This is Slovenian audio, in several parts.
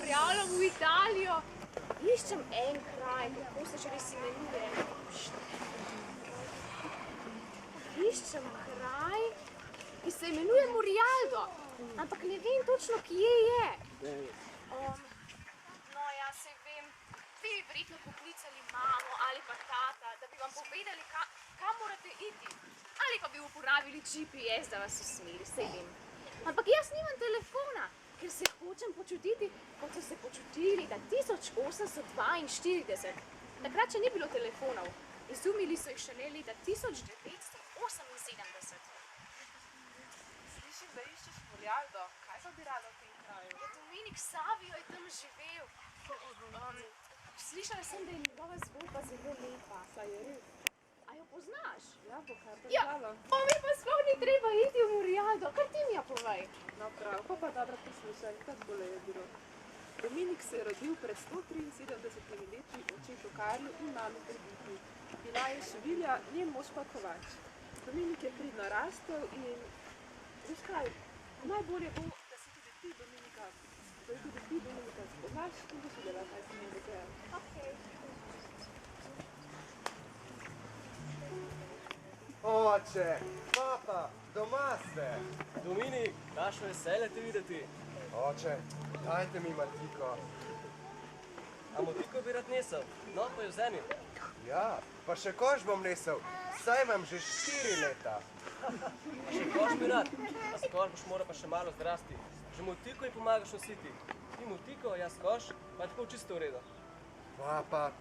prijavljam v Italijo. Iščem en kraj, kako se že res imenuje. Iščem kraj, ki se imenuje Morialdo, ampak ne vem točno, kje je. No, ja se vem, vi bi verjetno poklicali mamo ali pa tata, da bi vam povedali, kam morate iti. Ali pa bi uporabili GPS, da vas usmeri, saj vem. Ampak jaz nimam telefona, ker se hočem počutiti, kot so se počutili da 1842. Takrat še ni bilo telefonov. Izumili so jih šele leta 1978. Slišim, da iščeš Morialdo. Kaj pa bi rada v tem kraju? Dominik Savio je tam živel. Slišala sem, da je njegova zgodba zelo lepa. Saj je res. A jo poznaš? Ja, bo kar Ja, poznala. mi pa sploh ni treba iti v Morialdo. Kar ti mi ja povej. No prav, pa dobro poslušaj, tako je bilo. Dominik se je rodil pred 173 leti očetu Karlu in mami Prebiti. Bila je Ševilja, njen mož pa Kovač. Dominik je pridno rastel in veš kaj, najbolje bo, da si tudi ti Dominika spoznaš in boš videla, kaj se mi dogaja. Okej. Oče, papa, doma ste. Dominik, kakšno veselje te videti. Oče, dajte mi matiko. A motiko bi rad nesel? No, pa jo vzemi. Ja, pa še koš bom nesel, saj imam že 4 leta. Še koš bi rad, a s koš boš moral pa še malo zdrasti. Že motiko ji pomagaš nositi. Ti motiko, jaz koš, pa je tako čisto v redu. Papa,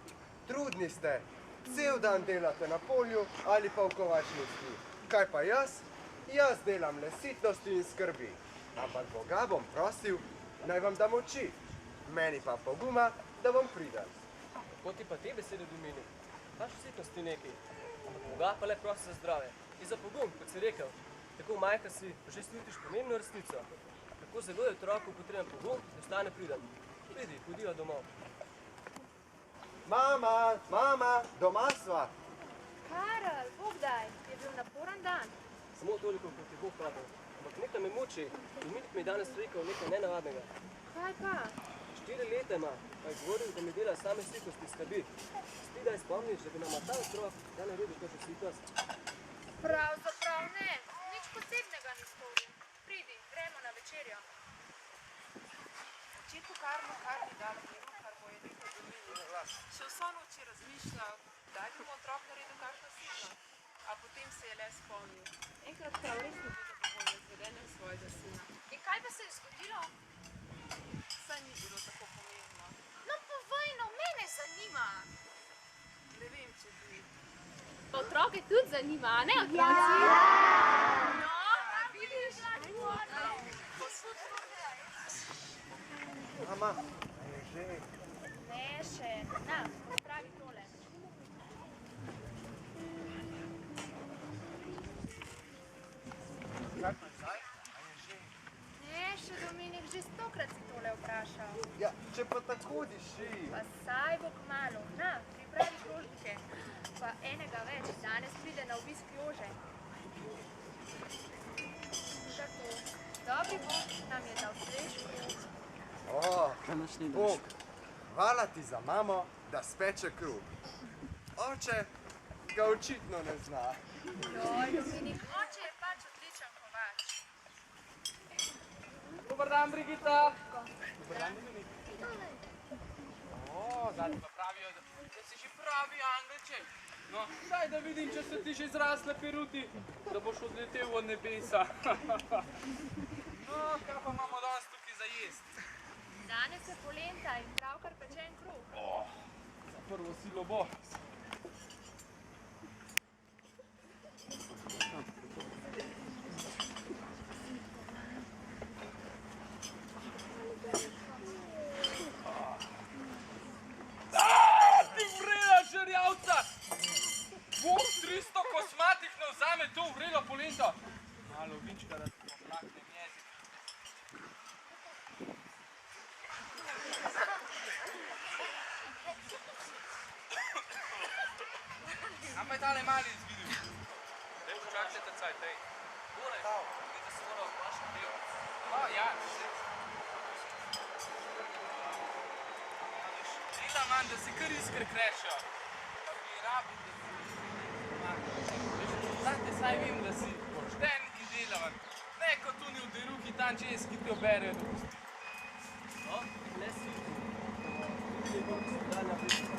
trudni ste. Cel dan delate na polju ali pa v kovačnici. Kaj pa jaz? Jaz delam le sitnosti in skrbi. Ampak Boga bom prosil, naj vam da moči. Meni pa poguma, da bom pridem. Kako ti pa te besede, Dominik? Paš sitnosti nekaj. Ampak Boga pa le prosi za zdrave. In za pogum, kot si rekel. Tako majka si, pa že slutiš pomembno resnico. Tako zelo je otroku potreben pogum, da ostane priden. Pridi, hodiva domov. Mama, doma sva. Karel, Bogdaj, je bil naporen dan. Samo toliko, kot je Bog hotel. Ampak nekaj me muči. Dominik mi je danes rekel nekaj nenavadnega. Kaj pa? 4 leta ima, pa je govoril, da mi dela same sitosti skrbi. Ti da je spomniš, da bi nama ta otrok da naredil kakšno sitost? Pravzaprav ne, nič posebnega ni storil. Pridi, gremo na večerjo. Očetu Karlu kar ni dal miru, kar bo je rekel Dominik. Še vso noč je razmišljal, daj bi mu otrok naredil kakšno sito. A potem se je le spomnil. Enkrat prav res ne bo zadovoljen z vedenjem svojega sina. In kaj pa se je zgodilo? Saj ni bilo tako pomembno. No povej, no, mene zanima. Ne vem, če bi. Otroke tudi zanima, a ne otroci? Ja! No, vidiš? Mama, a je že? Ne še, na, spravi tole. Kaj pa zdaj? A je že? Ne še, Dominik, že 100-krat si tole vprašal. Ja, če pa tako diši. Pa saj bo kmalu. Na, pripravi krožnike. Pa enega več, danes pride na obisk Jože. Tako, dobri Bog nam je dal svež kruh. Bog, hvala ti za mamo, da speče kruh. Oče ga očitno ne zna. Joj, Dominik, oče je pač odličen kovač. Dobar dan, Brigita! Dobar dan, Dominik. Zadnji pa pravijo, da si že pravi angelček. No, daj da vidim, če so ti že zrasle peruti, da boš odletel v nebesa. No, kaj pa imamo danes tukaj za jest? Danes je polenta in pravkar pečen kruh. Za prvo silo bo. Ti vrela žerjavca! Bog 300 kosmatih ne vzame to vrelo polento. Malo vinčka, da ti poplaknem jezik. Kam pa je tale mali izginil? Dej, počakajte cajt, dej. Goraj, vidite se mora vprašati del. Ja, manj, da se kar iskre krešejo. Pa bi rabil, da si... Veš, znate, saj vem, da si pošten in delavan. Ne kot oni v deruhi tam čez, ki te oberejo do kosti. No, le si. Tudi bolj sedanja prišla.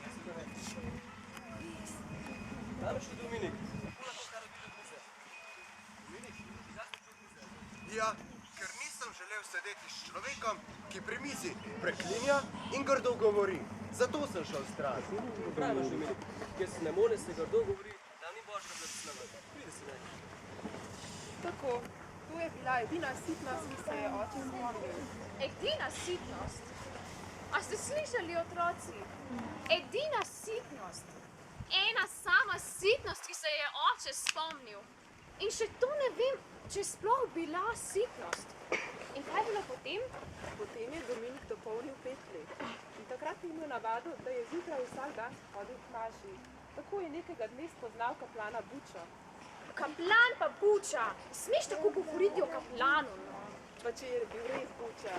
Naslednji. Dame še Dominik. Pula to, kar odide mize. Dominik, zdaj smo čud mize. Ja, ker nisem želel sedeti s človekom, ki pri mizi preklinja in grdo govori. Zato sem šel stran. Praviš, Dominik, ker se ne more se grdo govori, da ni božga blagoslovena. Pridi se nekaj. Tako, to je bila edina sitnost, ki se je oče spomnil. Edina sitnost. A ste slišali, otroci? Edina sitnost. Ena sama sitnost, ki se je oče spomnil. In še to ne vem, če je sploh bila sitnost. In kaj je bilo potem? Potem je Dominik dopolnil 5 let. In takrat je imel navado, da je zjutraj vsak dan hodil k maši. Tako je nekega dne spoznal kaplana Bučo. Kaplan pa Buča. Smeš tako govoriti o kaplanu, no? Pa če je bil res Buča.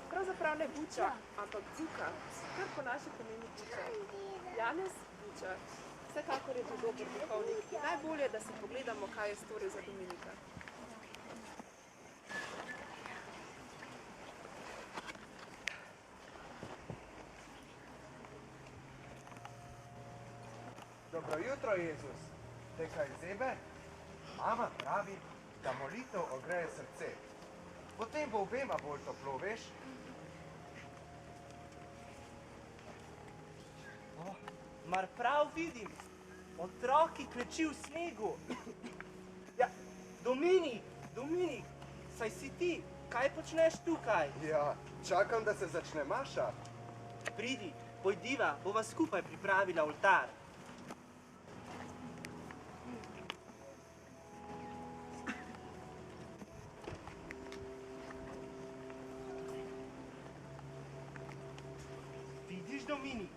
Pravzaprav ne Buča, ampak Buka, kar po naše pomeni Buča. Janez Buča. Vsekakor je bil dober duhovnik in najbolje, da si pogledamo, kaj je storil za Dominika. Dobro jutro, Jezus. Te kaj zebe? Mama pravi, da molitev ogreje srce. Potem bo obema bolj toplo, veš? Mar prav vidim, otroki kleči v snegu. Ja, Dominik, saj si ti, kaj počneš tukaj? Ja, čakam, da se začne maša. Pridi, pojdiva, bova skupaj pripravila oltar. Vidiš, Dominik?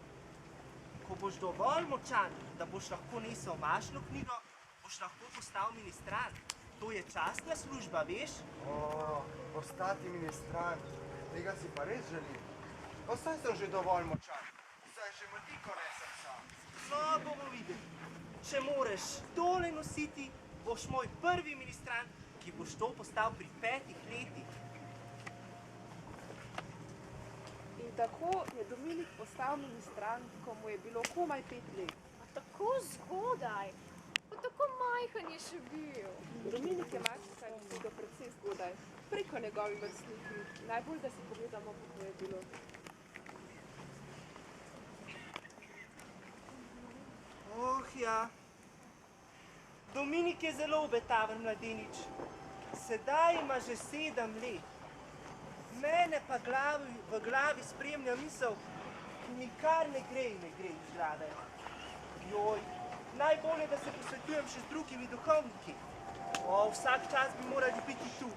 Ko boš dovolj močan, da boš lahko nesel mašno knjigo, boš lahko postal ministrant. To je častna služba, veš? Postati ministrant, tega si pa res želim. Pa saj sem že dovolj močan, saj že motiko nesem sam. No, bomo videli. Če moreš tole nositi, boš moj prvi ministrant, ki boš to postal pri 5 letih. In tako je Dominik postal ministrant, ko mu je bilo komaj 5 let. A tako zgodaj. Pa tako majhen je še bil. Dominik je marsikaj dosegel precej zgodaj, preko njegovi vrstniki. Najbolj, da si pogledamo, kako je bilo. Oh ja, Dominik je zelo obetaven mladenič. Sedaj ima že 7 let. Mene pa v glavi spremlja misel, ki mi kar ne gre iz glave. Joj, najbolje, da se posvetujem še z drugimi duhovniki. Vsak čas bi morali biti tu.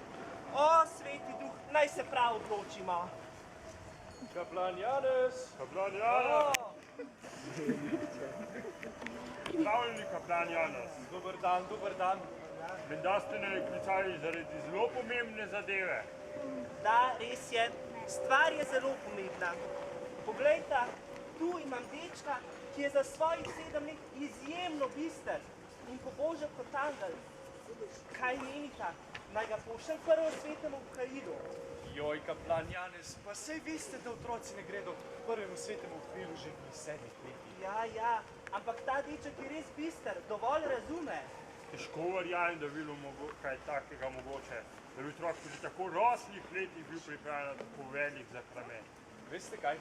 Sveti duh, naj se prav odločimo. Kaplan Janez! Kaplan Janez! Zdravljeni, kaplan Janez. Dober dan. Menda ste me klicali zaradi zelo pomembne zadeve. Da, res je. Stvar je zelo pomembna. Poglejta, tu imam dečka, ki je za svojih 7 let izjemno bister in pobožen kot angel. Kaj menita? Naj ga pošljem prvo svetemu v Kairu. Joj, kaplan Janez, pa sej veste, da otroci ne gredo prvemu svetemu v Kairu že pri 7 letih. Ja, ampak ta deček je res bister, dovolj razume. Težko verjamem, da bi bilo kaj takega mogoče, da bi otrok pri tako roslih letih bil pripravljen na tako velik zakrament. Veste kaj?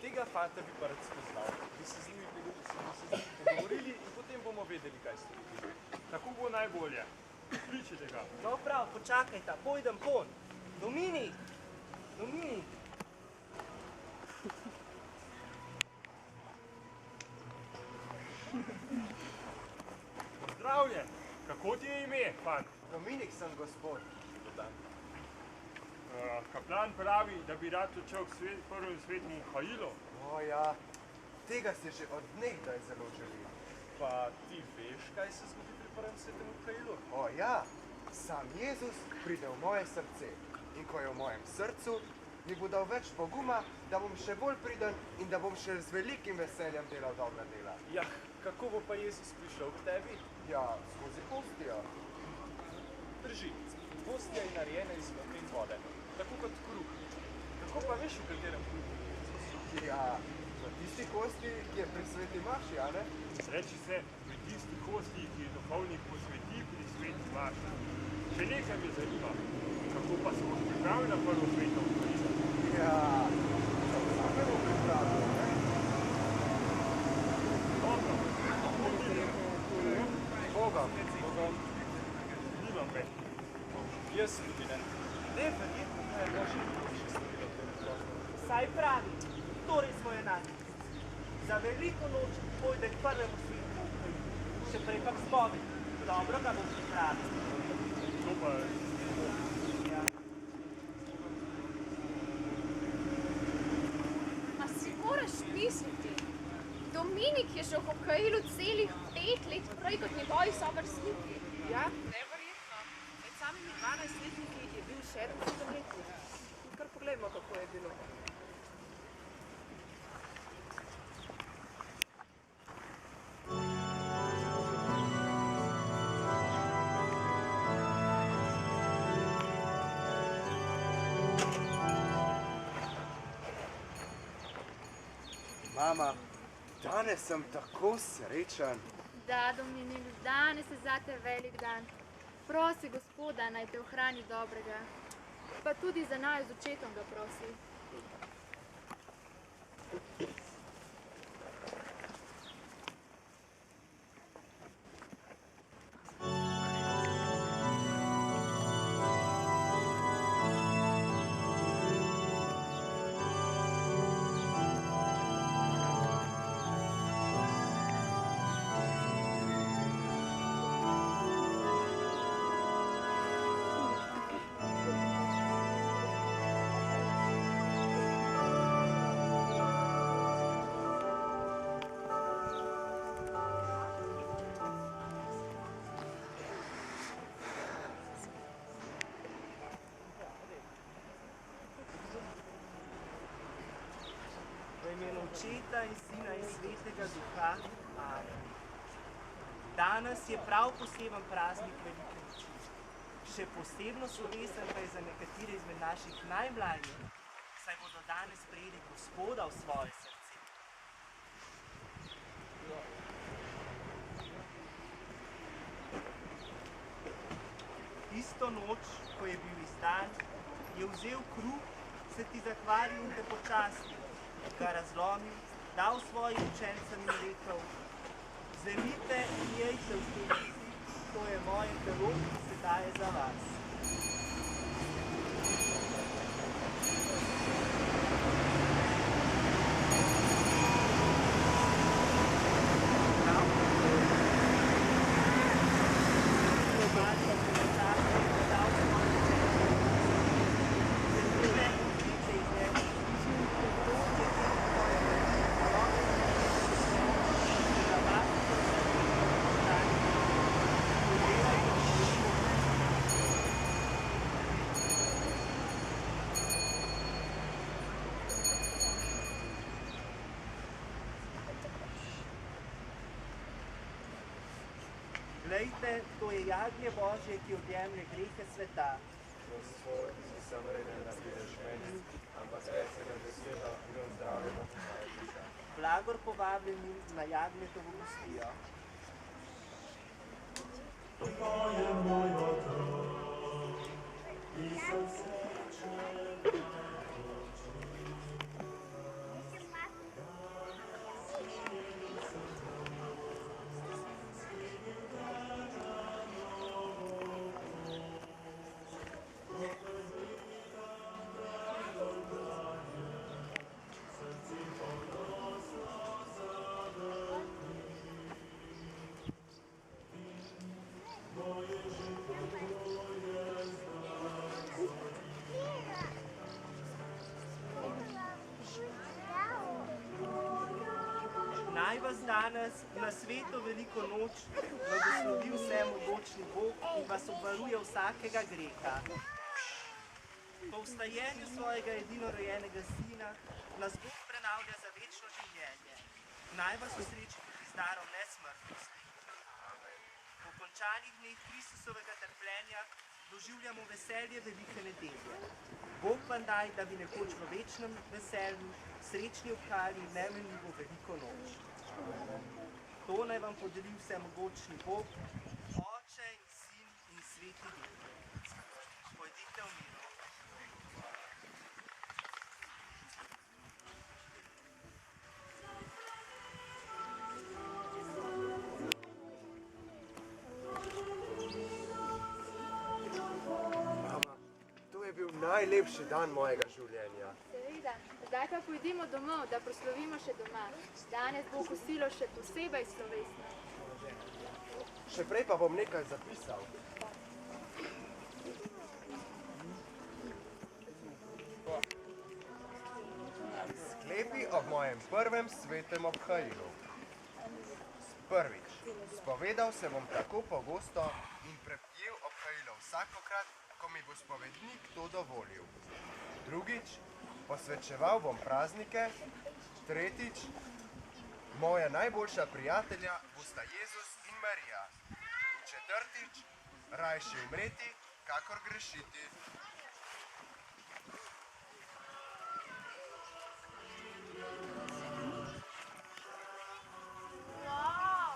Tega fanta bi pa rad spoznal. Bi se z njimi pogovorili in potem bomo vedeli, kaj storiti. Tako bo najbolje. Kličite ga. No prav, počakajta, pojdem pon. Dominik! Pozdravljen. Kako ti je ime, fant? Dominik sem, gospod. Kaplan pravi, da bi rad odšel k prvemu svetemu Kairu. Ja, tega si že od nekdaj zelo želim. Pa ti veš, kaj se zgodi pri prvem svetemu Kairu? Ja, sam Jezus pride v moje srce in ko je v mojem srcu, mi bo dal več poguma, da bom še bolj priden in da bom še z velikim veseljem delal dobra dela. Ja, kako bo pa Jezus prišel k tebi? Ja, skozi postijo. Drži, postja je narejena iz moko in vode, tako kot kruh. Kako pa veš, v katerem kruhu je Jezus? Ja, v tisti kosti, ki je pri sveti maši, a ne? Reči se, pri tisti kosti, ki je duhovnik posveti pri sveti maši. Še nekaj me zanima, kako pa se boš pripravil na prvo sveto otvoritev? Ja, same bom pripravil, ne? Dobro, Bogom. nimam več. Jaz tudi ne. Neverjetno, kaj je Božje še storilo temu prostor. Saj pravi, torej smo enaki. Za veliko noč pojde k prvemu svetu, še prej pa k spovedi. Dobro ga bom pripravil. To pa Ja. A si moraš misliti, Dominik je že v hokeju celih 5 let prej kot njegovi sovrstniki. Ja, neverjetno. Med samimi 12-letniki je bil 7-letnik. Kar poglejmo, kako je bilo. Mama, danes sem tako srečen. Da, Dominik, danes je zate velik dan. Prosi Gospoda, naj te ohrani dobrega. Pa tudi za naju z očetom ga prosi. V imenu Očeta in Sina in Svetega Duha. Amen. Danes je prav poseben praznik Velike noči. Še posebno slovesen pa je za nekatere izmed naših najmlajših, saj bodo danes prejeli Gospoda v svoje srce. Isto noč, ko je bil izdan, je vzel kruh, se ti zahvalil in te počastil, ga razlomil, dal svojim učencem in rekel: vzemite in jejte vsi, to je moje telo, ki se daje za vas. Glejte, to je jagnje Božje, ki odjemlje grehe sveta. Gospod, nisem vreden, da prideš meni, ampak svečega beseda in ozdravljeno moje duša. Blagor povabljeni na jagnjetovo gostijo. vas danes na svetu veliko noč blagoslovi vsemogočni Bog in vas obvaruje vsakega greha. Po vstajenju svojega edinorojenega sina nas Bog prenavlja za večno življenje. Naj vas osreči tudi z darom nesmrtnosti. Po končanih dneh Kristusovega trpljenja doživljamo veselje velike nedelje. Bog vam daj, da bi nekoč v večnem veselju srečni obhajali nemenljivo veliko noč. To naj vam podeli vsemogočni Bog, Oče in Sin in Sveti Duh. Pojdite v miru. Najlepši dan mojega življenja. Seveda, zdaj pa pojdimo domov, da proslovimo še doma. Danes bo kosilo še posebej slovesno. Še prej pa bom nekaj zapisal. Sklepi ob mojem prvem svetem obhajilu. Prvič, spovedal se bom tako pogosto in prepel obhajilo vsakokrat, ko mi bo spovednik to dovolil. Drugič, posvečeval bom praznike. Tretjič, moja najboljša prijatelja bosta Jezus in Marija. In četrtič, rajši umreti, kakor grešiti. Wow,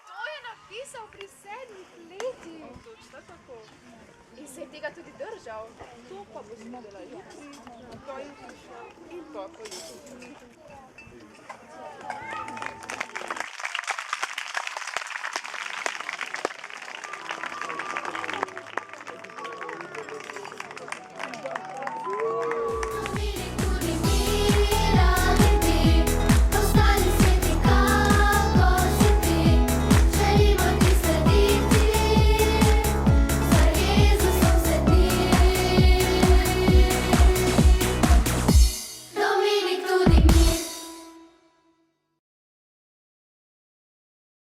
to je napisal pri 7 letih. Točno tako. In se je tega tudi držal. To pa bo videla jutri, ko je prišel in pa ko jutri.